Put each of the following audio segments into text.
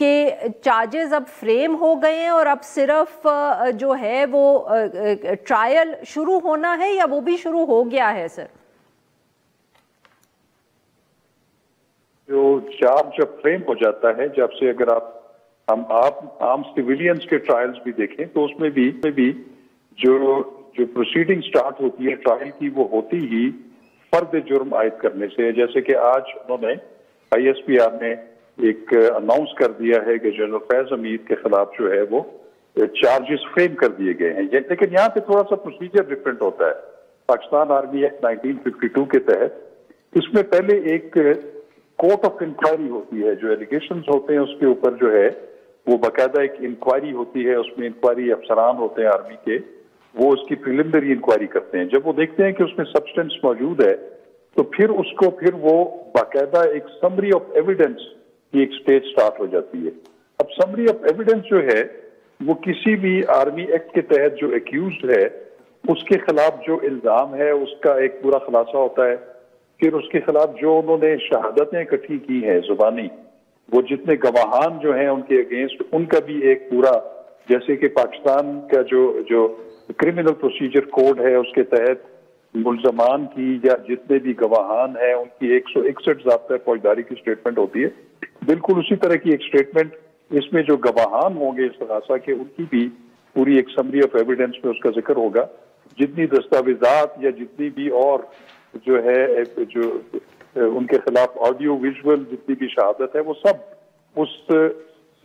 کہ چارجز اب فریم ہو گئے ہیں اور اب صرف جو ہے وہ ٹرائل شروع ہونا ہے یا وہ بھی شروع ہو گیا ہے سر؟ جو چارج جب فریم ہو جاتا ہے، جب سے اگر ہم عام سیویلینز کے ٹرائلز بھی دیکھیں تو اس میں بھی جو پروسیڈنگ سٹارٹ ہوتی ہے ٹرائل کی، وہ ہوتی ہی فرد جرم عائد کرنے سے. جیسے کہ آج انہوں نے ISPR نے ایک اناؤنس کر دیا ہے کہ جنرل فیض حمید کے خلاف جو ہے وہ چارجز فریم کر دیے گئے ہیں. لیکن یہاں پہ تھوڑا سا پروسیجر ڈفرینٹ ہوتا ہے. پاکستان آرمی ایکٹ 1952 کے تحت اس میں پہلے ایک کورٹ آف انکوائری ہوتی ہے. جو ایلیگیشنز ہوتے ہیں اس کے اوپر جو ہے وہ باقاعدہ ایک انکوائری ہوتی ہے. اس میں انکوائری افسران ہوتے ہیں آرمی کے، وہ اس کی پریلیمنری انکوائری کرتے ہیں. جب وہ دیکھتے ہیں کہ اس میں سبسٹنس موجود ہے تو پھر وہ باقاعدہ ایک سمری آف ایویڈنس کی ایک سٹیج سٹارٹ ہو جاتی ہے. اب سمری آف ایویڈنس جو ہے وہ کسی بھی آرمی ایکٹ کے تحت جو ایکیوزڈ ہے اس کے خلاف جو الزام ہے اس کا ایک پورا خلاصہ ہوتا ہے. پھر اس کے خلاف جو انہوں نے شہادتیں اکٹھی کی ہیں زبانی، وہ جتنے گواہان جو ہیں ان کے اگینسٹ، ان کا بھی ایک پورا، جیسے کہ پاکستان کا جو کرمنل پروسیجر کوڈ ہے اس کے تحت ملزمان کی یا جتنے بھی گواہان ہیں ان کی 161 ضابطۂ فوجداری کی سٹیٹمنٹ ہوتی ہے. بالکل اسی طرح کی ایک سٹیٹمنٹ اس میں جو گواہان ہوں گے اس خلاصہ کے، ان کی بھی پوری ایک سمری آف ایویڈنس میں اس کا ذکر ہوگا. جتنی دستاویزات یا جتنی بھی اور جو ہے جو ان کے خلاف آڈیو ویژول جتنی بھی شہادت ہے وہ سب اس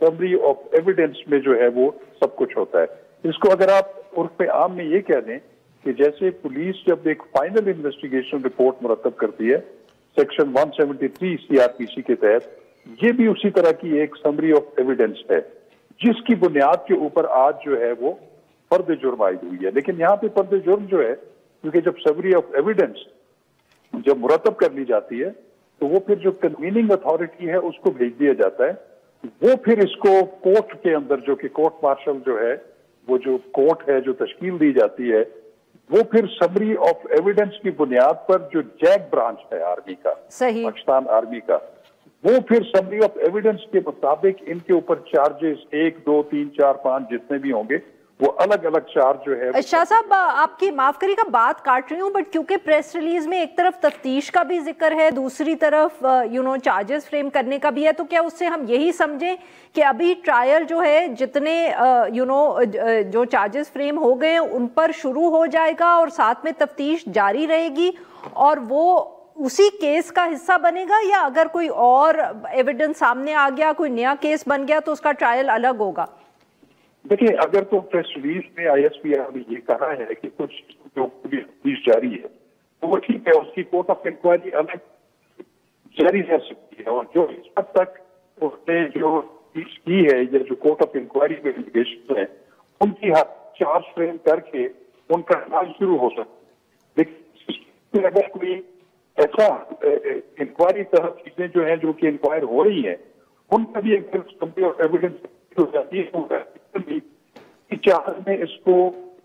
سمری آف ایویڈنس میں جو ہے وہ سب کچھ ہوتا ہے. اس کو اگر آپ عرف عام میں یہ کہہ دیں کہ جیسے پولیس جب ایک فائنل انویسٹیگیشن رپورٹ مرتب کرتی ہے سیکشن 173 CRPC کے تحت، یہ بھی اسی طرح کی ایک سمری آف ایویڈنس ہے جس کی بنیاد کے اوپر آج جو ہے وہ فرد جرم عائد ہوئی ہے. لیکن یہاں پہ فرد جرم جو ہے، کیونکہ جب سمری آف ایویڈنس جب مرتب کر لی جاتی ہے تو وہ پھر جو کنویننگ اتھارٹی ہے اس کو بھیج دیا جاتا ہے. وہ پھر اس کو کورٹ کے اندر، جو کہ کورٹ مارشل جو ہے، وہ جو کورٹ ہے جو تشکیل دی جاتی ہے، وہ پھر سمری آف ایویڈنس کی بنیاد پر جو جیک برانچ ہے آرمی کا، پاکستان آرمی کا، وہ پھر سمری آف ایویڈنس کے مطابق ان کے اوپر چارجز 1 2 3 4 5 جتنے بھی ہوں گے وہ الگ الگ چارج جو ہے. شاہ صاحب آپ کی معاف کریے گا بات کاٹ رہی ہوں، بٹ کیونکہ پریس ریلیز میں ایک طرف تفتیش کا بھی ذکر ہے، دوسری طرف چارجز فریم کرنے کا بھی ہے، تو کیا اس سے ہم یہی سمجھیں کہ ابھی ٹرائل جو ہے جتنے جو چارجز فریم ہو گئے ان پر شروع ہو جائے گا اور ساتھ میں تفتیش جاری رہے گی اور وہ اسی کیس کا حصہ بنے گا، یا اگر کوئی اور ایویڈنس سامنے آ گیا، کوئی نیا کیس بن گیا تو اس کا ٹرائل الگ ہوگا؟ دیکھیں، اگر تو پریس ریلیز میں ISPR نے یہ کہا ہے کہ کچھ جو تفتیش جاری ہے تو وہ ٹھیک ہے، اس کی کورٹ آف انکوائری الگ جاری رہ سکتی ہے، اور جو اس حد تک اس نے جو تفتیش کی ہے یا جو کورٹ آف انکوائری میں ایلیگیشن ہیں ان کی چارج فریم کر کے ان کا ٹرائل شروع ہو سکتا ہے. لیکن اگر کوئی ایسا انکوائری طرف چیزیں جو ہیں جو کہ انکوائر ہو رہی ہیں ان کا بھی ایک سمری آف ایویڈنس ہو جاتی ہے، چارج میں اس کو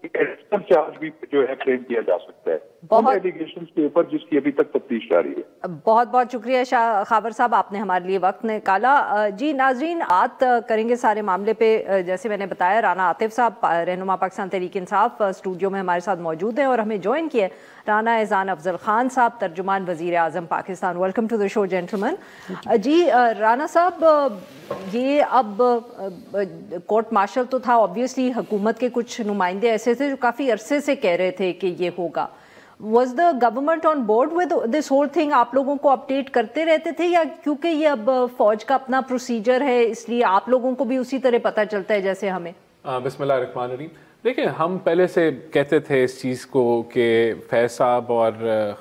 ایڈیشنل چارج بھی جو ہے فریم کیا جا سکتا ہے ان ایلیگیشنز کے اوپر جس کی ابھی تک تفتیش جاری ہے. بہت بہت شکریہ شاہ خاور صاحب، آپ نے ہمارے لیے وقت نکالا. جی ناظرین، بات کریں گے سارے معاملے پہ. جیسے میں نے بتایا رانا عاطف صاحب رہنما پاکستان تحریک انصاف اسٹوڈیو میں ہمارے ساتھ موجود ہیں اور ہمیں جوائن کیا ہے رانا اذان افضل خان صاحب، ترجمان وزیر اعظم Pakistan. Welcome to the show gentleman. جی رانا صاحب، یہ اب کورٹ مارشل تو تھا، آبویسلی حکومت کے کچھ نمائندے ایسے تھے جو کافی عرصے سے کہہ رہے تھے کہ یہ ہوگا. Was the government on board with this whole thing؟ آپ لوگوں کو اپڈیٹ کرتے رہتے تھے، یا کیونکہ یہ اب فوج کا اپنا پروسیجر ہے اس لیے آپ لوگوں کو بھی اسی طرح پتہ چلتا ہے جیسے ہمیں؟ بسم اللہ الرحمن الرحیم. دیکھیں، ہم پہلے سے کہتے تھے اس چیز کو کہ فیض صاحب اور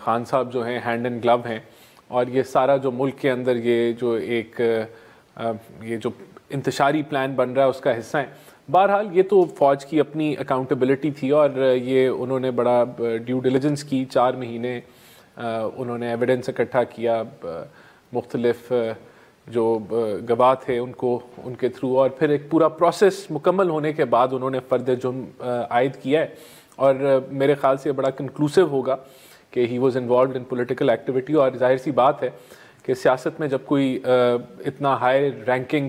خان صاحب جو ہیں ہینڈ اینڈ گلو ہیں، اور یہ سارا جو ملک کے اندر یہ جو ایک یہ جو انتشاری پلان بن رہا ہے اس کا حصہ ہیں. بہرحال یہ تو فوج کی اپنی اکاؤنٹیبلٹی تھی، اور یہ انہوں نے بڑا ڈیو ڈیلیجنس کی. 4 مہینے انہوں نے ایویڈنس اکٹھا کیا، مختلف جو گواہ تھے ان کے تھرو، اور پھر ایک پورا پروسیس مکمل ہونے کے بعد انہوں نے فرد جرم عائد کیا ہے. اور میرے خیال سے بڑا کنکلوسیو ہوگا کہ he was involved in political activity. اور ظاہر سی بات ہے کہ سیاست میں جب کوئی اتنا ہائی رینکنگ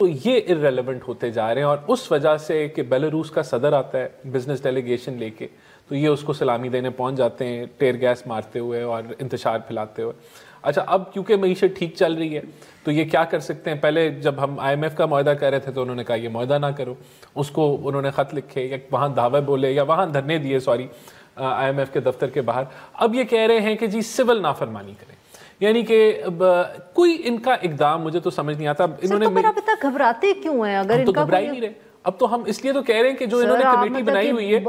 تو یہ irrelevant ہوتے جا رہے ہیں. اور اس وجہ سے کہ بیلاروس کا صدر آتا ہے بزنس ڈیلیگیشن لے کے, تو یہ اس کو سلامی دینے پہنچ جاتے ہیں ٹیئر گیس مارتے ہوئے اور انتشار پھیلاتے ہوئے. اچھا, اب کیونکہ معیشت ٹھیک چل رہی ہے تو یہ کیا کر سکتے ہیں؟ پہلے جب ہم IMF کا معاہدہ کر رہے تھے تو انہوں نے کہا یہ معاہدہ نہ کرو, اس کو انہوں نے خط لکھے یا وہاں دعوے بولے یا وہاں دھرنے دیے IMF کے دفتر کے باہر. اب یہ کہہ رہے ہیں کہ جی سول نافرمانی کریں, یعنی کہ کوئی ان کا اقدام مجھے تو سمجھ نہیں آتا. انہوں نے گھبراتے کیوں ہیں؟ اگر تو گھبرا ہی نہیں رہے. اب تو ہم اس لیے تو کہہ رہے ہیں کہ جو انہوں نے کمیٹی بنائی ہوئی ہے,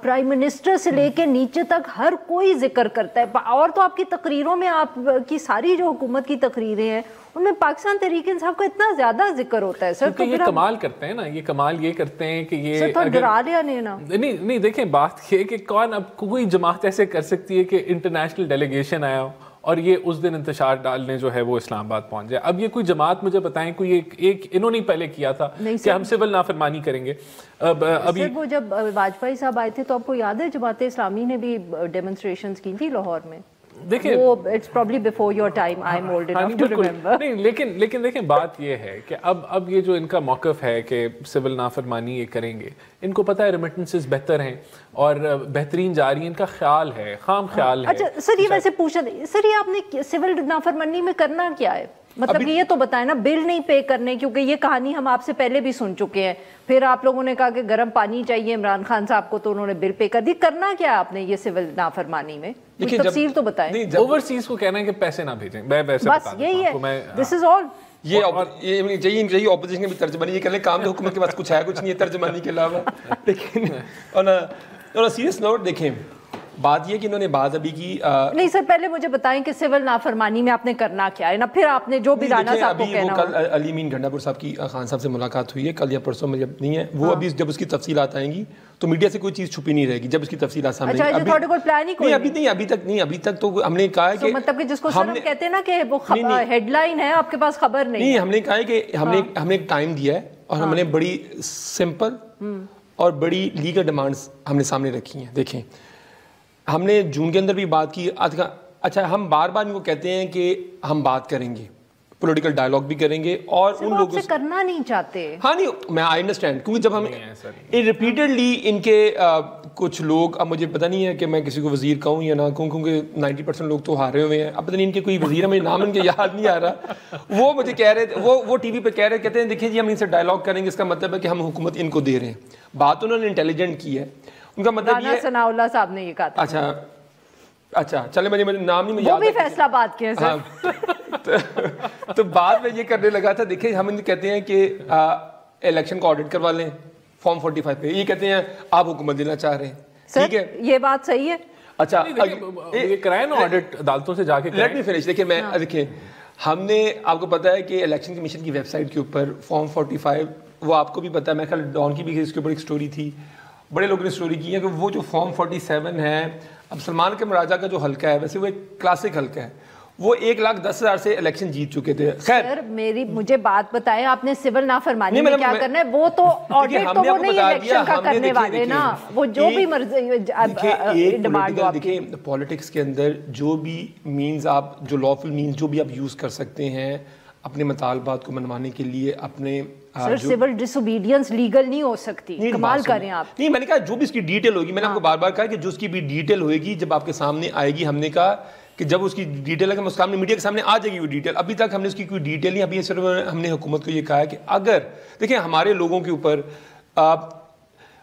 پرائم منسٹر سے لے کے نیچے تک ہر کوئی ذکر کرتا ہے. اور تو آپ کی تقریروں میں, آپ کی ساری جو حکومت کی تقریریں ہیں ان میں پاکستان تحریک انصاف کا اتنا زیادہ ذکر ہوتا ہے. سر تو یہ کمال کرتے ہیں نا, یہ کمال یہ کرتے ہیں کہ یہ ڈرا لیا نہیں. دیکھیں بات یہ کہ کون, اب کوئی جماعت ایسے کر سکتی ہے کہ انٹرنیشنل ڈیلیگیشن آیا ہو اور یہ اس دن انتشار ڈالنے جو ہے وہ اسلام آباد پہنچ جائے. اب یہ کوئی جماعت مجھے بتائیں, کوئی ایک انہوں نے پہلے کیا تھا کہ ہم سول نافرمانی کریں گے. ابھی وہ جب واجپئی صاحب آئے تھے تو آپ کو یاد ہے جماعت اسلامی نے بھی ڈیمونسٹریشنز کی تھی لاہور میں. دیکھیں it's probably before your time, I'm old enough to remember. نہیں, لیکن دیکھیں بات یہ ہے کہ اب یہ جو ان کا موقف ہے کہ سول نافرمانی یہ کریں گے, ان کو پتہ ہے ریمیٹنسز بہتر ہیں اور بہترین جا رہی ہیں, ان کا خیال ہے, خام خیال ہے. اچھا سر, یہ ویسے پوچھا سر, یہ آپ نے سول نافرمانی میں کرنا کیا ہے؟ مطلب یہ تو بتائیں نا, بل نہیں پے کرنے, کیونکہ یہ کہانی ہم آپ سے پہلے بھی سن چکے ہیں. پھر آپ لوگوں نے کہا کہ گرم پانی چاہیے عمران خان صاحب کو, تو انہوں نے بل پے کر دی. کرنا کیا آپ نے یہ سول نافرمانی میں؟ تفصیل تو بتائیں. اوورسیز کو کہنا ہے کہ پیسے نہ بھیجیں, بس یہی ہے, دس از آل. یہ چاہیے اپوزیشن کی بھی ترجمانی یہ کر لیں, کام تو حکومت کے پاس کچھ ہے کچھ نہیں ہے ترجمانی کے علاوہ. لیکن سیریس نوٹ دیکھیں, بات یہ کہ انہوں نے بات ابھی کی نہیں سر, پہلے مجھے بتائیں کہ سول نافرمانی میں آپ نے کرنا کیا ہے نا, پھر آپ نے جو بھی رانا صاحب کو کہنا کل علی امین گھنڈا پور صاحب کی خان صاحب سے ملاقات ہوئی ہے کل یا پرسوں میں, جب نہیں ہے وہ ابھی جب اس کی تفصیلات آئیں گی تو میڈیا سے کوئی چیز چھپی نہیں رہے گی. جب اس کی تفصیلات سامنے ابھی تک ابھی تک تو ہم نے کہا ہے کہ مطلب کہ جس کو سر ہم کہتے ہیں نا کہ وہ ہیڈ لائن ہے, آپ کے پاس خبر نہیں. ہم نے کہا ہے کہ ہم نے ایک ٹائم دیا ہے اور ہم نے بڑی سمپل اور بڑی لیگل ڈیمانڈز ہم نے سامنے رکھی ہیں. دیکھیں ہم نے جون کے اندر بھی بات کی. اچھا ہم بار بار ان کو کہتے ہیں کہ ہم بات کریں گے, پولیٹیکل ڈائلاگ بھی کریں گے, اور ان لوگوں سے کرنا نہیں چاہتے. ہاں نہیں, میں آئی انڈرسٹینڈ, کیونکہ جب ہم ریپیٹڈلی ان کے کچھ لوگ, اب مجھے پتہ نہیں ہے کہ میں کسی کو وزیر کہوں یا نہ کہوں, کیونکہ 90% لوگ تو ہارے ہوئے ہیں. اب پتہ نہیں ان کے کوئی وزیر, ہمیں نام ان کے یاد نہیں آ رہا, وہ مجھے کہہ رہے تھے, وہ ٹی وی پہ کہہ رہے, کہتے ہیں دیکھیں جی ہم ان سے ڈائلاگ کریں گے, اس کا مطلب ہے کہ ہم حکومت ان کو دے رہے ہیں. بات انہوں نے انٹیلیجنٹ کی ہے, ان کا مطلب یہ ثناء اللہ صاحب نے یہ کہا تھا. اچھا چلے, مجھے نام نہیں یاد, وہ بھی فیصلہ بات کیا سر. تو بعد میں یہ کرنے لگا تھا. دیکھیں ہم کہتے ہیں کہ الیکشن کو آڈٹ کروا لیں فارم 45 پہ, یہ کہتے ہیں آپ حکومت دینا چاہ رہے ہیں. ٹھیک ہے, یہ بات صحیح ہے. اچھا یہ کرائے نا آڈٹ عدالتوں سے جا کے. Let me finish. دیکھیں ہم نے, آپ کو پتا ہے کہ الیکشن کمیشن کی ویب سائٹ کے اوپر فارم 45, وہ آپ کو بھی پتا ہے, میں خیال ڈان کی بھی اس کے اوپر ایک سٹوری تھی, بڑے لوگوں نے سٹوری کی ہے کہ وہ جو فارم 47 ہے, اب سلمان کے مراجہ کا جو حلقہ ہے ویسے وہ ایک کلاسک حلقہ ہے, وہ 1,10,000 سے الیکشن جیت چکے تھے. خیر مجھے بات بتائیں, آپ نے سول نافرمانی میں کیا کرنا ہے؟ وہ تو آڈٹ تو وہ نہیں الیکشن کا کرنے والے نا, وہ جو بھی مرضی ڈیمانڈ ہو. دیکھیں پولیٹکس کے اندر جو بھی مینز آپ, جو لافل مینز جو بھی آپ یوز کر سکتے ہیں اپنے مطالبات کو منوانے کے لیے, اپنے سر سول ڈس اوبیڈینس لیگل نہیں ہو سکتی, کمال کریں آپ. نہیں, میں نے کہا جو بھی اس کی ڈیٹیل ہوگی, میں نے آپ کو بار بار کہا کہ جو اس کی بھی ڈیٹیل ہوئے گی جب آپ کے سامنے آئے گی, ہم نے کہا کہ جب اس کی ڈیٹیل ہے کہ اس سامنے میڈیا کے سامنے آ جائے گی وہ ڈیٹیل. ابھی تک ہم نے اس کی کوئی ڈیٹیل نہیں, ابھی صرف ہم نے حکومت کو یہ کہا ہے کہ اگر دیکھیں ہمارے لوگوں کے اوپر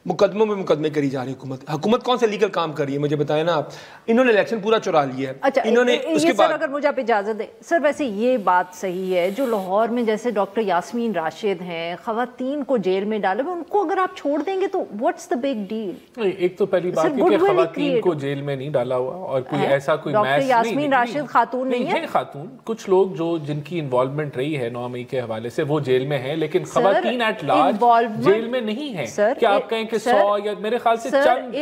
مقدموں میں مقدمے کری جا رہی حکومت کون سے لیگل کام کر رہی ہے مجھے بتائیں نا آپ. انہوں نے الیکشن پورا چرا لیا ہے. اچھا انہوں نے اس کے بعد, اگر مجھے آپ اجازت دیں سر, ویسے یہ بات صحیح ہے جو لاہور میں جیسے ڈاکٹر یاسمین راشد ہیں, خواتین کو جیل میں ڈالے ہوئے, ان کو اگر آپ چھوڑ دیں گے تو واٹس دا بگ ڈیل؟ ایک تو پہلی بات ہے کہ خواتین کو جیل میں نہیں ڈالا ہوا, اور کوئی ایسا کوئی ڈاکٹر یاسمین راشد خاتون نہیں ہے. خاتون, کچھ لوگ جو جن کی انوالومنٹ رہی ہے 9 مئی کے حوالے سے وہ جیل میں ہیں, لیکن خواتین ایٹ لارج جیل میں نہیں ہیں. کیا آپ کہیں کہ 100 یا میرے خیال سے چند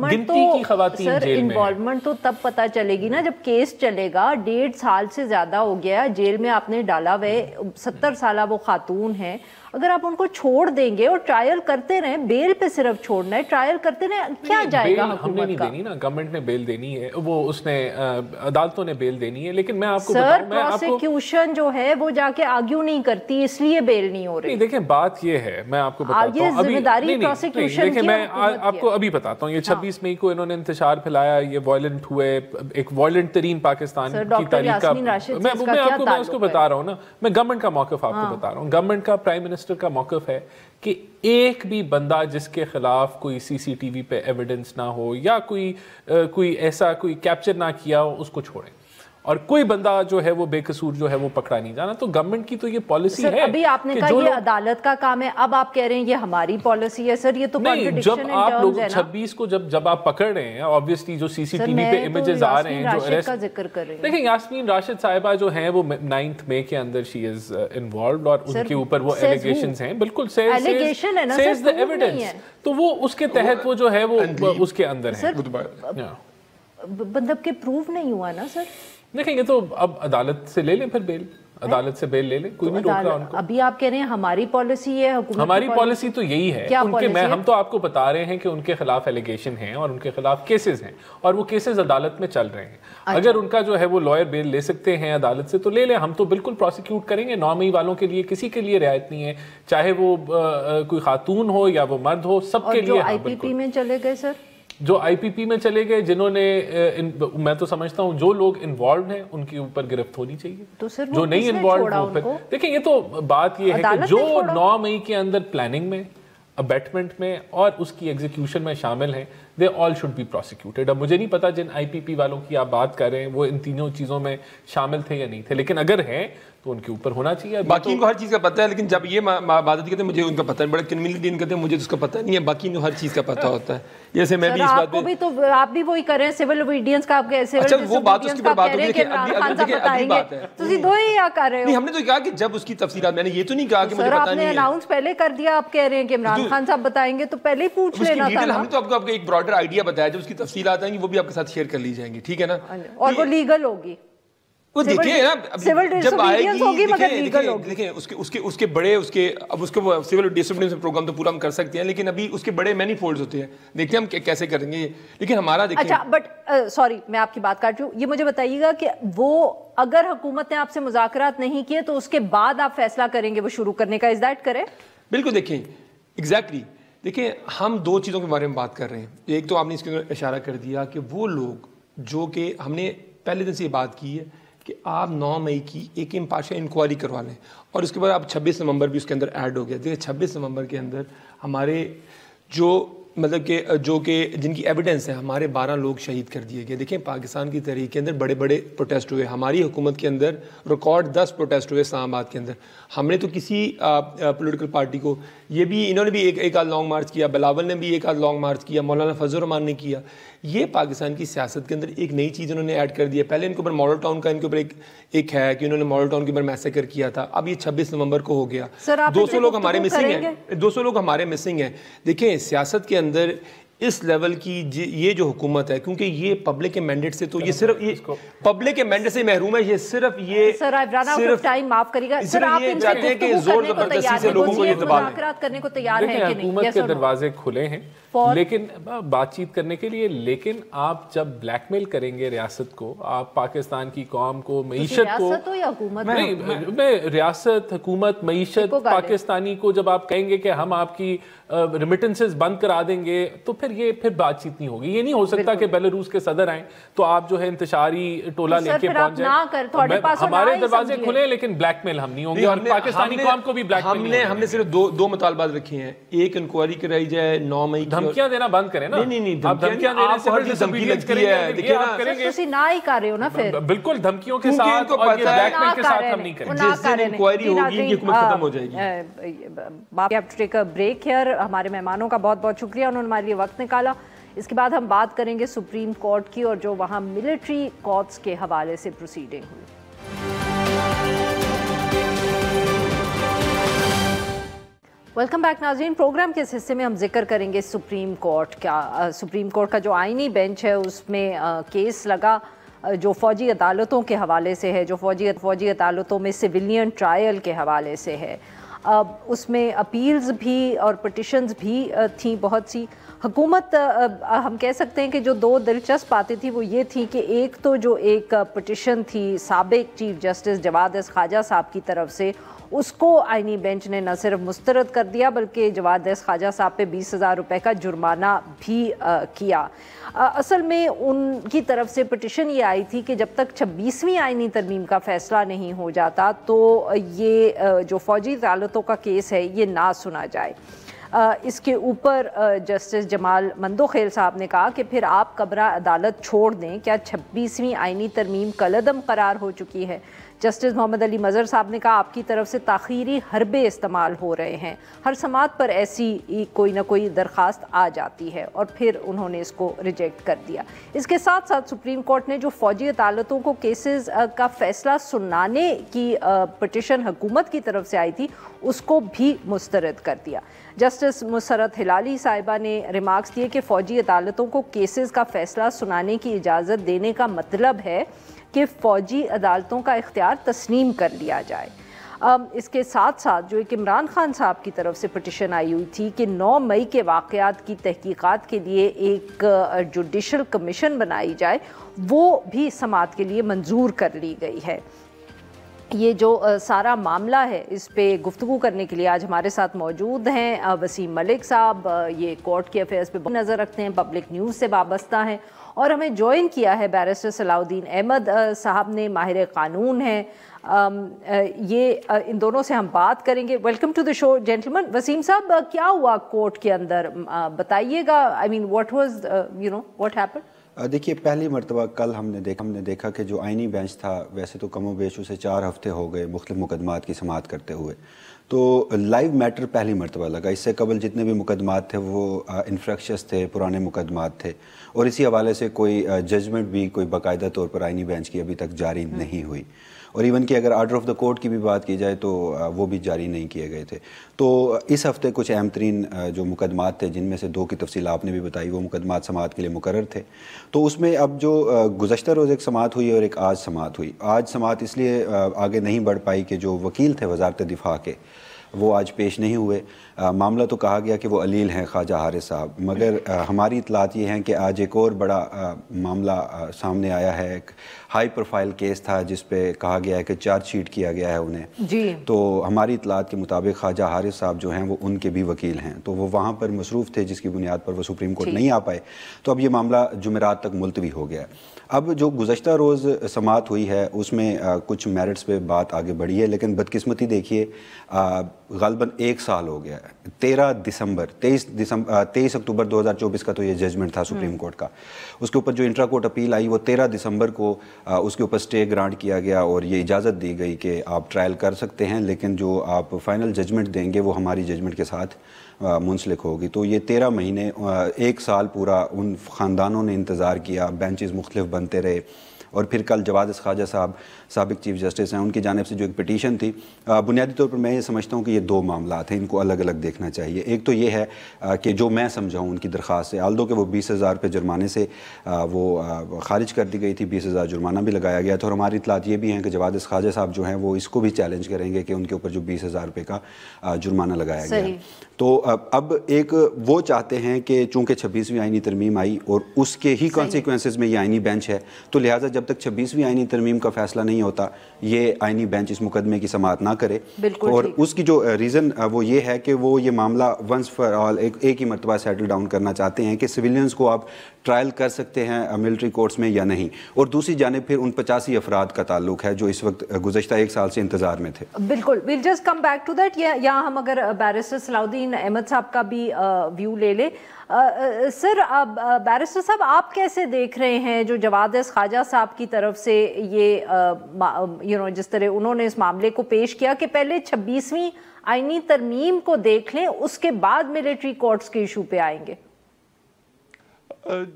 گنتی کی خواتین جیل میں ہیں. انوالومنٹ تو تب پتہ چلے گی نا جب کیس چلے گا. 1.5 سال سے زیادہ ہو گیا جیل میں آپ نے ڈالا ہوئے, 70 سالہ وہ خاتون ہیں. اگر آپ ان کو چھوڑ دیں گے اور ٹرائل کرتے رہیں, بیل پہ صرف چھوڑنا ہے, ٹرائل کرتے رہیں, کیا جائے گا ہم نے نہیں دینی نا, گورنمنٹ نے بیل دینی ہے, وہ اس نے عدالتوں نے بیل دینی ہے. لیکن میں آپ کو سر پروسیکیوشن جو ہے وہ جا کے آرگیو نہیں کرتی, اس لیے بیل نہیں ہو رہی. دیکھیں بات یہ ہے, میں آپ کو بتاتا ہوں, ذمہ داری پروسیکیوشن دیکھیں میں آپ کو ابھی بتاتا ہوں, یہ 26 مئی کو انہوں نے انتشار پھیلایا, یہ وائلنٹ ہوئے, ایک وائلنٹ ترین پاکستان کی تاریخ کا, میں اس کو بتا رہا ہوں نا, میں گورنمنٹ کا موقف آپ کو بتا رہا ہوں. گورنمنٹ کا, پرائم منسٹر کا موقف ہے کہ ایک بھی بندہ جس کے خلاف کوئی سی سی ٹی وی پہ ایویڈنس نہ ہو یا کوئی ایسا کوئی کیپچر نہ کیا ہو, اس کو چھوڑیں, اور کوئی بندہ جو ہے وہ بے قصور جو ہے وہ پکڑا نہیں جانا. تو گورنمنٹ کی تو یہ پالیسی ہے. ابھی آپ نے کہا یہ عدالت کا کام ہے, اب آپ کہہ رہے ہیں یہ ہماری پالیسی ہے. سر یہ تو جب آپ لوگ 26 کو جب آپ پکڑ رہے ہیں, obviously جو سی سی ٹی وی پہ امیجز آ رہے ہیں, جو راشد کا ذکر کر رہے ہیں, دیکھیں یاسمین راشد صاحبہ جو ہیں وہ 9 مئی کے اندر شی از انوالوڈ, اور ان کے اوپر وہ ایلیگیشنز ہیں, بالکل سیز دی ایویڈنس, تو وہ اس کے تحت وہ جو ہے وہ اس کے اندر ہیں. مطلب کہ پروف نہیں ہوا نا سر. دیکھیں یہ تو اب عدالت سے لے لیں, پھر بیل, عدالت سے بیل لے لیں, کوئی نہیں روک رہا ان کو. ابھی آپ کہہ رہے ہیں ہماری پالیسی ہے, حکومت ہماری پالیسی تو یہی ہے, ہم تو آپ کو بتا رہے ہیں کہ ان کے خلاف ایلیگیشن ہیں اور ان کے خلاف کیسز ہیں, اور وہ کیسز عدالت میں چل رہے ہیں. اگر ان کا جو ہے وہ لائر بیل لے سکتے ہیں عدالت سے تو لے لیں, ہم تو بالکل پروسیکیوٹ کریں گے. 9 مئی والوں کے لیے کسی کے لیے رعایت نہیں ہے, چاہے وہ کوئی خاتون ہو یا وہ مرد ہو, سب کے لیے. جو آئی پی پی میں چلے گئے سر, جو آئی پی پی میں چلے گئے, جنہوں نے, میں تو سمجھتا ہوں جو لوگ انوالوڈ ہیں ان کے اوپر گرفت ہونی چاہیے, جو نہیں انوالوڈ ہو. پھر دیکھیں یہ تو بات یہ ہے کہ جو 9 مئی کے اندر پلاننگ میں, ابیٹمنٹ میں اور اس کی ایگزیکیوشن میں شامل ہیں, they all should be prosecuted. اب مجھے نہیں پتا جن آئی پی پی والوں کی آپ بات کر رہے ہیں وہ ان تینوں چیزوں میں شامل تھے یا نہیں تھے, لیکن اگر ہیں تو ان کے اوپر ہونا چاہیے. باقی ان کو ہر چیز کا پتہ ہے, لیکن جب یہ بات کہتے ہیں مجھے ان کا پتہ ہے, بڑے کنوینٹلی ان کہتے ہیں مجھے اس کا پتہ نہیں ہے, باقی ان کو ہر چیز کا پتہ ہوتا ہے. جیسے میں بھی اس بات پہ, تو آپ بھی وہی کر رہے ہیں, سول اوبیڈینس کا آپ کہہ, اچھا وہ بات اس کی بات ہوگی کہ اگلی بات ہے. تسی دو ہی کیا کر رہے ہو؟ نہیں, ہم نے تو کہا کہ جب اس کی تفصیلات, میں نے یہ تو نہیں کہا کہ مجھے پتہ نہیں ہے. آپ نے اناؤنس پہلے کر دیا, آپ کہہ رہے ہیں کہ عمران خان صاحب بتائیں گے, تو پہلے ہی پوچھ لینا تھا. ہم نے تو آپ کو ایک براڈر آئیڈیا بتایا, جب اس کی تفصیلات آئیں گی وہ بھی آپ کے ساتھ شیئر کر لی جائیں گی, ٹھیک ہے نا, اور وہ لیگل ہوگی. وہ دیکھیں نا جب آئے گی, دیکھیں اس کے بڑے, اب اس کو سول ڈسپلن پروگرام تو پورا ہم کر سکتے ہیں, لیکن ابھی اس کے بڑے مینی فولڈز ہوتے ہیں, دیکھتے ہیں ہم کیسے کریں گے. لیکن ہمارا دیکھیں, اچھا بٹ سوری میں آپ کی بات کاٹ رہی ہوں, یہ مجھے بتائیے گا کہ وہ اگر حکومت نے آپ سے مذاکرات نہیں کیے تو اس کے بعد آپ فیصلہ کریں گے وہ شروع کرنے کا, از دیٹ کرے؟ بالکل, دیکھیں ایگزیکٹلی, دیکھیں ہم 2 چیزوں کے بارے میں بات کر رہے ہیں. ایک تو آپ نے اس کے اشارہ کر دیا کہ وہ لوگ جو کہ ہم نے پہلے دن سے یہ بات کی ہے کہ آپ 9 مئی کی ایک امپارشل انکوائری کروا لیں, اور اس کے بعد آپ 26 نومبر بھی اس کے اندر ایڈ ہو گیا. دیکھیں 26 نومبر کے اندر ہمارے جو مطلب کہ جو کہ جن کی ایویڈنس ہے, ہمارے 12 لوگ شہید کر دیے گئے. دیکھیں پاکستان کی تحریک کے اندر بڑے بڑے پروٹیسٹ ہوئے, ہماری حکومت کے اندر ریکارڈ 10 پروٹیسٹ ہوئے اسلام آباد کے اندر. ہم نے تو کسی پولیٹیکل پارٹی کو, یہ بھی انہوں نے بھی ایک آدھ لانگ مارچ کیا, بلاول نے بھی ایک آدھ لانگ مارچ کیا, مولانا فضل الرحمان نے کیا. یہ پاکستان کی سیاست کے اندر ایک نئی چیز انہوں نے ایڈ کر دی ہے. پہلے ان کے اوپر ماڈل ٹاؤن کا ان کے اوپر ایک ہے کہ انہوں نے ماڈل ٹاؤن کے اوپر میسیکر کیا تھا, اب یہ 26 نومبر کو ہو گیا. 200 لوگ ہمارے مسنگ ہیں, 200 لوگ ہمارے مسنگ ہیں. دیکھیں سیاست کے اندر اس لیول کی یہ جو حکومت ہے, کیونکہ یہ پبلک کے مینڈیٹ سے, تو یہ صرف یہ پبلک کے مینڈیٹ سے محروم ہے. یہ صرف یہ صرف ٹائم معاف کریے گا سر, آپ ان سے کہ زور زبردستی سے لوگوں کو یہ دبا مذاکرات کرنے کو تیار ہیں کہ نہیں؟ حکومت کے دروازے کھلے ہیں لیکن بات چیت کرنے کے لیے, لیکن آپ جب بلیک میل کریں گے ریاست کو, آپ پاکستان کی قوم کو, معیشت کو, ریاست ہو یا حکومت, میں ریاست, حکومت, معیشت پاکستانی کو جب آپ کہیں گے کہ ہم آپ کی ریمیٹنسز بند کرا دیں گے, تو پھر بات چیت نہیں ہوگی. یہ نہیں ہو سکتا کہ بیلاروس کے صدر آئیں تو آپ جو ہے انتشاری ٹولہ لے کے پہنچ جائیں. ہمارے دروازے کھلے لیکن بلیک میل ہم نہیں ہوں گے, اور پاکستانی قوم کو بھی بلیک میل. ہم نے صرف 2 مطالبات رکھے ہیں. ایک انکوائری کرائی جائے 9 مئی کی. دھمکیاں دینا بند کریں نا. نہیں دھمکیاں دینا سے ہر دھمکی لگتی ہے. دیکھیں نا تسی نہ ہی کر رہے ہو نا, پھر بالکل دھمکیوں کے ساتھ اور یہ بلیک میل کے ساتھ ہم نہیں کریں. جس دن انکوائری ہوگی یہ حکومت ختم ہو جائے گی. آپ have to take a break here. ہمارے مہمانوں کا بہت بہت شکریہ, انہوں نے ہمارے لیے وقت نکالا. اس کے بعد ہم بات کریں گے سپریم کورٹ کی اور جو وہاں ملٹری کورٹس کے حوالے سے پروسیڈنگ ہوئی. ویلکم بیک ناظرین. پروگرام کے اس حصے میں ہم ذکر کریں گے سپریم کورٹ کا. سپریم کورٹ کا جو آئینی بینچ ہے اس میں کیس لگا جو فوجی عدالتوں کے حوالے سے ہے, جو فوجی عدالتوں میں سویلین ٹرائل کے حوالے سے ہے. اس میں اپیلز بھی اور پٹیشنز بھی تھیں بہت سی. حکومت ہم کہہ سکتے ہیں کہ جو دو دلچسپ باتیں تھیں وہ یہ تھی کہ ایک تو جو ایک پٹیشن تھی سابق چیف جسٹس جواد احمد خواجہ صاحب کی طرف سے, اس کو آئینی بینچ نے نہ صرف مسترد کر دیا بلکہ جواد احمد خواجہ صاحب پہ 20,000 روپے کا جرمانہ بھی کیا. اصل میں ان کی طرف سے پٹیشن یہ آئی تھی کہ جب تک 26ویں آئینی ترمیم کا فیصلہ نہیں ہو جاتا تو یہ جو فوجی عدالتوں کا کیس ہے یہ نہ سنا جائے. اس کے اوپر جسٹس جمال مندوخیل صاحب نے کہا کہ پھر آپ کبرا عدالت چھوڑ دیں, کیا 26ویں آئینی ترمیم کالعدم قرار ہو چکی ہے؟ جسٹس محمد علی مظہر صاحب نے کہا آپ کی طرف سے تاخیری حربے استعمال ہو رہے ہیں, ہر سماعت پر ایسی کوئی نہ کوئی درخواست آ جاتی ہے, اور پھر انہوں نے اس کو ریجیکٹ کر دیا. اس کے ساتھ ساتھ سپریم کورٹ نے جو فوجی عدالتوں کو کیسز کا فیصلہ سنانے کی پٹیشن حکومت کی طرف سے آئی تھی اس کو بھی مسترد کر دیا. جسٹس مسرت ہلالی صاحبہ نے ریمارکس دیے کہ فوجی عدالتوں کو کیسز کا فیصلہ سنانے کی اجازت دینے کا مطلب ہے کہ فوجی عدالتوں کا اختیار تسلیم کر لیا جائے. اس کے ساتھ ساتھ جو ایک عمران خان صاحب کی طرف سے پٹیشن آئی ہوئی تھی کہ 9 مئی کے واقعات کی تحقیقات کے لیے ایک جوڈیشل کمیشن بنائی جائے, وہ بھی سماعت کے لیے منظور کر لی گئی ہے. یہ جو سارا معاملہ ہے اس پہ گفتگو کرنے کے لیے آج ہمارے ساتھ موجود ہیں وسیم ملک صاحب. یہ کورٹ کے افیئرز پہ بہت نظر رکھتے ہیں, پبلک نیوز سے وابستہ ہیں, اور ہمیں جوائن کیا ہے بیرسٹر صلاح الدین احمد صاحب نے, ماہر قانون ہیں. یہ ان دونوں سے ہم بات کریں گے. ویلکم ٹو دی شو جینٹلمن. وسیم صاحب, کیا ہوا کورٹ کے اندر بتائیے گا, آئی مین واٹ واز واٹ ہیپن؟ دیکھیے, پہلی مرتبہ کل ہم نے دیکھا کہ جو آئینی بینچ تھا ویسے تو کم و بیش اسے 4 ہفتے ہو گئے مختلف مقدمات کی سماعت کرتے ہوئے, تو لائیو میٹر پہلی مرتبہ لگا. اس سے قبل جتنے بھی مقدمات تھے وہ انفریکشس تھے, پرانے مقدمات تھے, اور اسی حوالے سے کوئی ججمنٹ بھی کوئی باقاعدہ طور پر آئینی بینچ کی ابھی تک جاری نہیں ہوئی, اور ایون کہ اگر آرڈر آف دا کورٹ کی بھی بات کی جائے تو وہ بھی جاری نہیں کیے گئے تھے. تو اس ہفتے کچھ اہم ترین جو مقدمات تھے جن میں سے 2 کی تفصیل آپ نے بھی بتائی, وہ مقدمات سماعت کے لیے مقرر تھے. تو اس میں اب جو گزشتہ روز ایک سماعت ہوئی اور ایک آج سماعت ہوئی. آج سماعت اس لیے آگے نہیں بڑھ پائی کہ جو وکیل تھے وزارت دفاع کے وہ آج پیش نہیں ہوئے. معاملہ تو کہا گیا کہ وہ علیل ہیں خواجہ حارث صاحب, مگر ہماری اطلاعات یہ ہیں کہ آج ایک اور بڑا معاملہ سامنے آیا ہے. ایک ہائی پروفائل کیس تھا جس پہ کہا گیا ہے کہ چارج شیٹ کیا گیا ہے انہیں جی. تو ہماری اطلاعات کے مطابق خواجہ حارث صاحب جو ہیں وہ ان کے بھی وکیل ہیں, تو وہ وہاں پر مصروف تھے جس کی بنیاد پر وہ سپریم کورٹ نہیں آ پائے. تو اب یہ معاملہ جمعرات تک ملتوی ہو گیا ہے. اب جو گزشتہ روز سماعت ہوئی ہے اس میں کچھ میرٹس پہ بات آگے بڑھی ہے, لیکن بدقسمتی دیکھیے غالباً 1 سال ہو گیا ہے. 23 اکتوبر 2024 کا تو یہ ججمنٹ تھا سپریم کورٹ کا. اس کے اوپر جو انٹرا کورٹ اپیل آئی وہ 13 دسمبر کو اس کے اوپر سٹے گرانٹ کیا گیا اور یہ اجازت دی گئی کہ آپ ٹرائل کر سکتے ہیں, لیکن جو آپ فائنل ججمنٹ دیں گے وہ ہماری ججمنٹ کے ساتھ منسلک ہوگی. تو یہ 13 مہینے 1 سال پورا ان خاندانوں نے انتظار کیا, بینچز مختلف بنتے رہے, اور پھر کل جواد احمد خواجہ صاحب سابق چیف جسٹس ہیں ان کی جانب سے جو ایک پٹیشن تھی, بنیادی طور پر میں یہ سمجھتا ہوں کہ یہ 2 معاملات ہیں, ان کو الگ الگ دیکھنا چاہیے. ایک تو یہ ہے کہ جو میں سمجھا ہوں ان کی درخواست سے, آلدو کہ وہ 20,000 روپے جرمانے سے وہ خارج کر دی گئی تھی, 20,000 جرمانہ بھی لگایا گیا تھا, اور ہماری اطلاعات یہ بھی ہیں کہ جواد احمد خواجہ صاحب جو ہیں وہ اس کو بھی چیلنج کریں گے کہ ان کے اوپر جو 20,000 روپے کا جرمانہ لگایا گیا. تو اب ایک وہ چاہتے ہیں کہ چونکہ 26ویں آئینی ترمیم آئی اور اس کے ہی کانسیکوینسز میں یہ آئینی بینچ ہے, تو لہٰذا جب تک 26ویں آئینی ترمیم کا فیصلہ نہیں ہوتا یہ آئینی بینچ اس مقدمے کی سماعت نہ کرے. اور اس کی جو ریزن وہ یہ ہے کہ وہ یہ معاملہ ونس فار آل ایک ہی مرتبہ سیٹل ڈاؤن کرنا چاہتے ہیں کہ سویلینز کو آپ ٹرائل کر سکتے ہیں ملٹری کورٹس میں یا نہیں, اور دوسری جانب پھر ان 85 افراد کا تعلق ہے جو اس وقت گزشتہ 1 سال سے انتظار میں تھے. بالکل, we'll just come back to that. یہاں ہم اگر بیرسٹر صلاح الدین احمد صاحب کا بھی ویو لے لیں. سر, بیرسٹر صاحب آپ کیسے دیکھ رہے ہیں جو جواد احمد خواجہ صاحب کی طرف سے یہ جس طرح انہوں نے اس معاملے کو پیش کیا کہ پہلے 26ویں آئینی ترمیم کو دیکھ لیں اس کے بعد ملٹری کورٹس کے ایشو پہ آئیں گے؟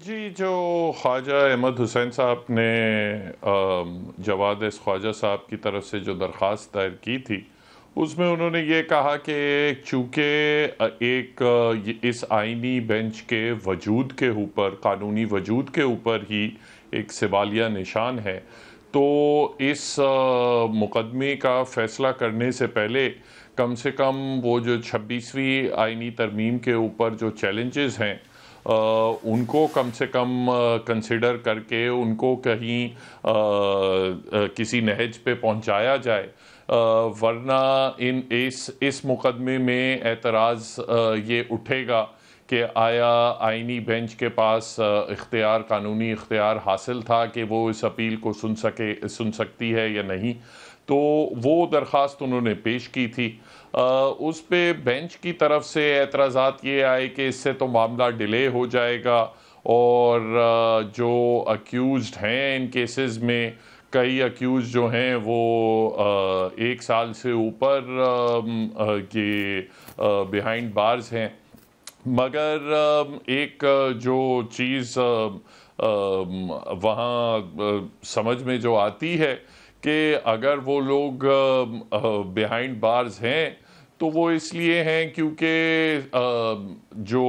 جی, جو خواجہ احمد حسین صاحب نے جواد احمد خواجہ صاحب کی طرف سے جو درخواست دائر کی تھی اس میں انہوں نے یہ کہا کہ چونکہ ایک اس آئینی بینچ کے وجود کے اوپر, قانونی وجود کے اوپر ہی ایک سوالیہ نشان ہے, تو اس مقدمے کا فیصلہ کرنے سے پہلے کم سے کم وہ جو 26ویں آئینی ترمیم کے اوپر جو چیلنجز ہیں ان کو کم سے کم کنسیڈر کر کے ان کو کہیں کسی نہج پہ پہنچایا جائے، ورنہ اس مقدمے میں اعتراض یہ اٹھے گا کہ آیا آئینی بینچ کے پاس قانونی اختیار حاصل تھا کہ وہ اس اپیل کو سن سکتی ہے یا نہیں. تو وہ درخواست انہوں نے پیش کی تھی. اس پہ بینچ کی طرف سے اعتراضات یہ آئے کہ اس سے تو معاملہ ڈیلے ہو جائے گا، اور جو اکیوزڈ ہیں ان کیسز میں کئی اکیوز جو ہیں وہ 1 سال سے اوپر یہ بیہائنڈ بارز ہیں. مگر ایک جو چیز وہاں سمجھ میں جو آتی ہے کہ اگر وہ لوگ بیہائنڈ بارز ہیں تو وہ اس لیے ہیں کیونکہ جو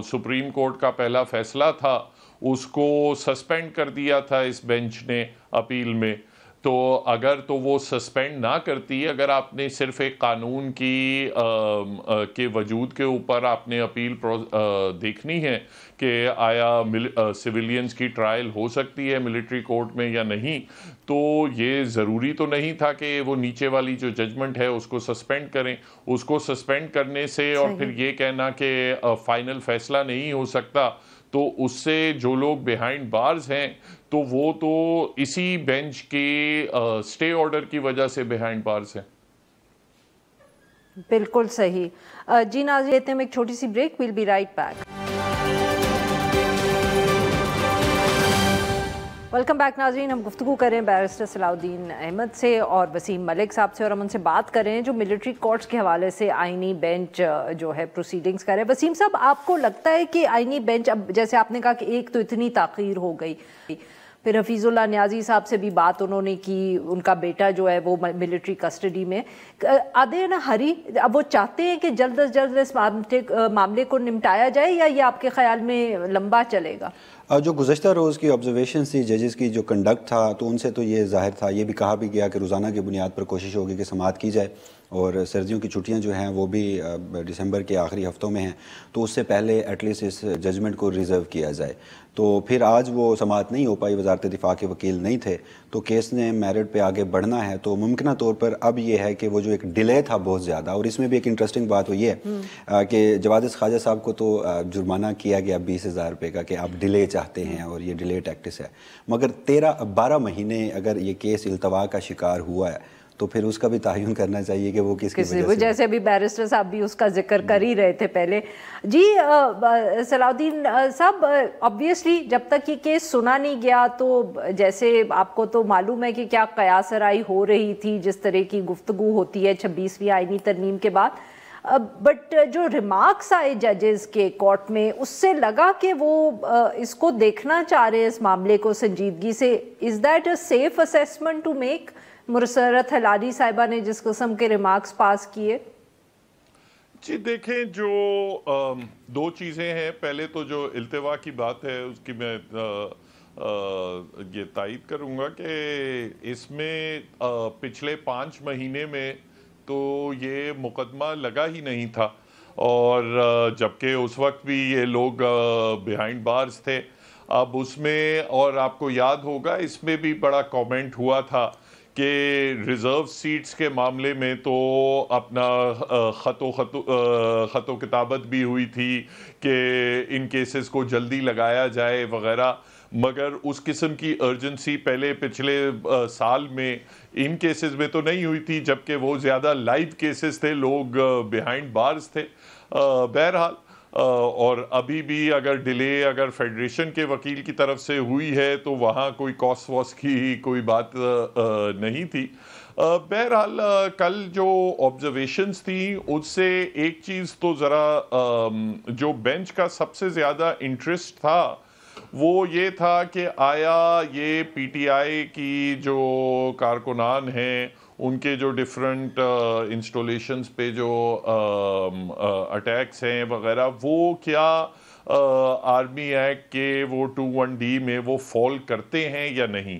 سپریم کورٹ کا پہلا فیصلہ تھا اس کو سسپینڈ کر دیا تھا اس بینچ نے اپیل میں. تو اگر تو وہ سسپینڈ نہ کرتی، اگر آپ نے صرف ایک قانون کے وجود کے اوپر آپ نے اپیل دیکھنی ہے کہ آیا سویلینز کی ٹرائل ہو سکتی ہے ملٹری کورٹ میں یا نہیں، تو یہ ضروری تو نہیں تھا کہ وہ نیچے والی جو ججمنٹ ہے اس کو سسپینڈ کریں. اس کو سسپینڈ کرنے سے اور پھر یہ کہنا کہ فائنل فیصلہ نہیں ہو سکتا، تو اس سے جو لوگ بیہائنڈ بارز ہیں تو وہ تو اسی بینچ کے سٹے آرڈر کی وجہ سے بیہائنڈ بارز ہیں. بالکل صحیح. جی ناظرین، لیتے ہیں ایک چھوٹی سی break. We'll be right back. Welcome back ناظرین. ہم گفتگو کریں بیرسٹر صلاح الدین احمد سے اور وسیم ملک صاحب سے، اور ہم ان سے بات کریں جو ملٹری کورٹس کے حوالے سے آئینی بینچ جو ہے پروسیڈنگز کر رہے ہیں. وسیم صاحب، آپ کو لگتا ہے کہ آئینی بینچ، اب جیسے آپ نے کہا کہ ایک تو اتنی تاخیر ہو گئی، پھر حفیظ اللہ نیازی صاحب سے بھی بات انہوں نے کی، ان کا بیٹا جو ہے وہ ملٹری کسٹڈی میں، آدھے نا ہری، اب وہ چاہتے ہیں کہ جلد از جلد اس معاملے کو نمٹایا جائے، یا یہ آپ کے خیال میں لمبا چلے گا؟ جو گزشتہ روز کی آبزرویشن تھی ججز کی، جو کنڈکٹ تھا، تو ان سے تو یہ ظاہر تھا، یہ بھی کہا بھی گیا کہ روزانہ کی بنیاد پر کوشش ہوگی کہ سماعت کی جائے، اور سردیوں کی چھٹیاں جو ہیں وہ بھی دسمبر کے آخری ہفتوں میں ہیں، تو اس سے پہلے ایٹ لیسٹ اس ججمنٹ کو ریزرو کیا جائے. تو پھر آج وہ سماعت نہیں ہو پائی، وزارت دفاع کے وکیل نہیں تھے، تو کیس نے میرٹ پہ آگے بڑھنا ہے. تو ممکنہ طور پر اب یہ ہے کہ وہ جو ایک ڈیلے تھا بہت زیادہ، اور اس میں بھی ایک انٹرسٹنگ بات وہ یہ ہے کہ جواد خواجہ صاحب کو تو جرمانہ کیا گیا 20,000 روپے کا کہ آپ ڈیلے چاہتے ہیں، اور یہ ڈیلے ٹیکٹس ہے. مگر 12 مہینے اگر یہ کیس التوا کا شکار ہوا ہے تو پھر اس کا بھی تعین کرنا چاہیے کہ وہ کس کی وجہ سے، جیسے ابھی بیرسٹر صاحب بھی اس کا ذکر کر ہی رہے تھے پہلے. جی صلاح الدین صاحب، obviously جب تک یہ کیس سنا نہیں گیا تو جیسے آپ کو تو معلوم ہے کہ کیا قیاس آرائی ہو رہی تھی، جس طرح کی گفتگو ہوتی ہے 26ویں آئینی ترمیم کے بعد، بٹ جو ریمارکس آئے ججز کے کورٹ میں، اس سے لگا کہ وہ اس کو دیکھنا چاہ رہے ہیں اس معاملے کو سنجیدگی سے. Is that a safe assessment to make? Musarrat Hilali صاحبہ نے جس قسم کے ریمارکس پاس کیے. جی دیکھیں، جو 2 چیزیں ہیں. پہلے تو جو التوا کی بات ہے اس کی میں یہ تائید کروں گا کہ اس میں پچھلے 5 مہینے میں تو یہ مقدمہ لگا ہی نہیں تھا، اور جبکہ اس وقت بھی یہ لوگ بیہائنڈ بارز تھے. اب اس میں، اور آپ کو یاد ہوگا اس میں بھی بڑا کامنٹ ہوا تھا کہ ریزرو سیٹس کے معاملے میں تو اپنا خط و کتابت بھی ہوئی تھی کہ ان کیسز کو جلدی لگایا جائے وغیرہ، مگر اس قسم کی ارجنسی پچھلے سال میں ان کیسز میں تو نہیں ہوئی تھی، جبکہ وہ زیادہ لائیو کیسز تھے، لوگ بیہائنڈ بارز تھے. بہرحال اور ابھی بھی اگر ڈیلے اگر فیڈریشن کے وکیل کی طرف سے ہوئی ہے تو وہاں کوئی کاسٹ واس کی کوئی بات نہیں تھی. بہرحال کل جو آبزرویشنز تھیں اس سے ایک چیز تو ذرا جو بینچ کا سب سے زیادہ انٹرسٹ تھا وہ یہ تھا کہ آیا یہ پی ٹی آئی کی جو کارکنان ہیں ان کے جو ڈیفرنٹ انسٹالیشنز پہ جو اٹیکس ہیں وغیرہ، وہ کیا آرمی ایکٹ کے وہ 21D میں وہ فال کرتے ہیں یا نہیں.